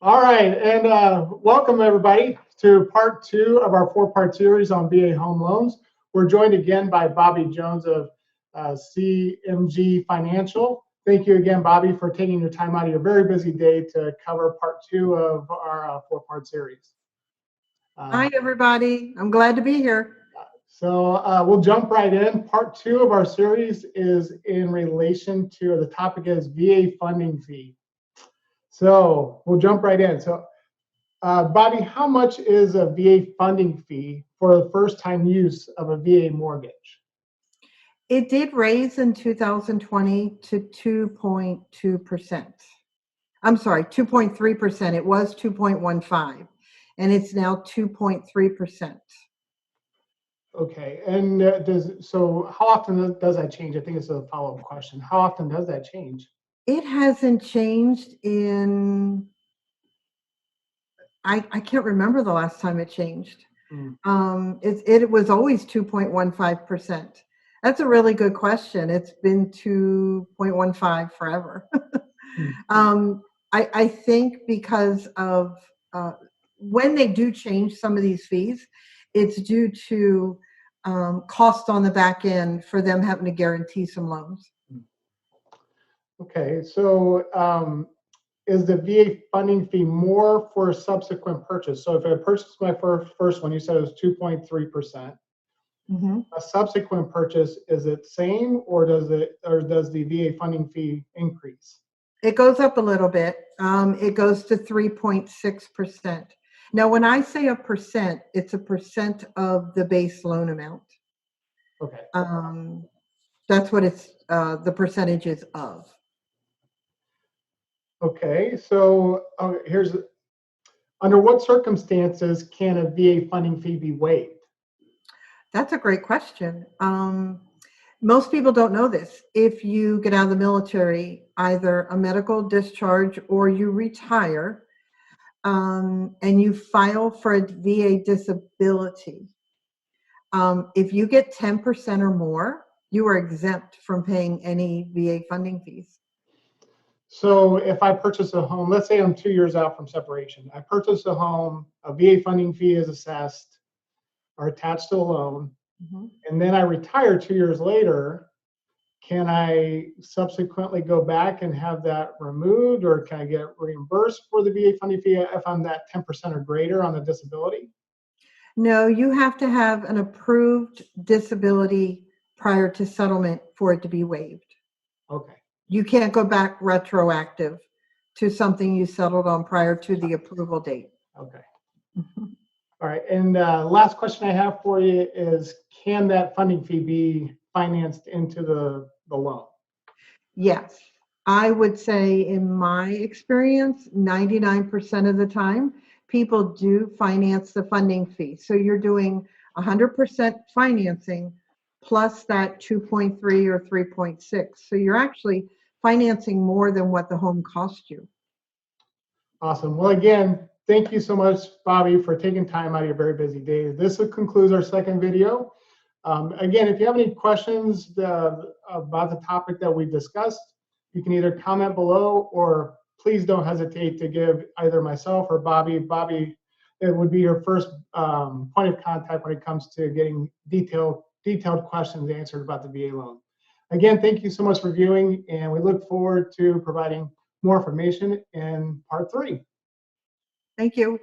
All right, and welcome everybody to part two of our four-part series on VA home loans. We're joined again by Bobby Jones of CMG Financial. Thank you again, Bobby, for taking your time out of your very busy day to cover part two of our four-part series. Hi, everybody. I'm glad to be here. So we'll jump right in. Part two of our series is in relation to, the topic is VA funding fee. So we'll jump right in. So Bobby, how much is a VA funding fee for the first time use of a VA mortgage? It did raise in 2020 to 2.2%. I'm sorry, 2.3%. It was 2.15, and it's now 2.3%. Okay, and how often does that change? I think it's a follow-up question. How often does that change? It hasn't changed I can't remember the last time it changed. It was always 2.15%. That's a really good question. It's been 2.15 forever. I think because of when they do change some of these fees, it's due to cost on the back end for them having to guarantee some loans. Okay, so is the VA funding fee more for a subsequent purchase? So if I purchased my first one, you said it was 2.3%. A subsequent purchase, is it same, or does the VA funding fee increase? It goes up a little bit. It goes to 3.6%. Now, when I say a percent, it's a percent of the base loan amount. Okay. That's what it's the percentage is of. Okay, so here's under what circumstances can a VA funding fee be waived? That's a great question. Most people don't know this. If you get out of the military, either a medical discharge or you retire, and you file for a VA disability, if you get 10% or more, you are exempt from paying any VA funding fees. So if I purchase a home, let's say I'm 2 years out from separation, I purchase a home, a VA funding fee is assessed or attached to the loan, and then I retire 2 years later, can I subsequently go back and have that removed, or can I get reimbursed for the VA funding fee if I'm that 10% or greater on the disability? No, you have to have an approved disability prior to settlement for it to be waived. Okay. You can't go back retroactive to something you settled on prior to the approval date. Okay. All right. And last question I have for you is, can that funding fee be financed into the loan? Yes. I would say in my experience, 99% of the time, people do finance the funding fee. So you're doing 100% financing plus that 2.3 or 3.6. So you're actually financing more than what the home cost you. Awesome. Well, again, thank you so much, Bobby, for taking time out of your very busy day. This concludes our second video. Again, if you have any questions about the topic that we discussed, you can either comment below, or please don't hesitate to give either myself or Bobby. It would be your first point of contact when it comes to getting detailed questions answered about the VA loan. Again, thank you so much for viewing, and we look forward to providing more information in part three. Thank you.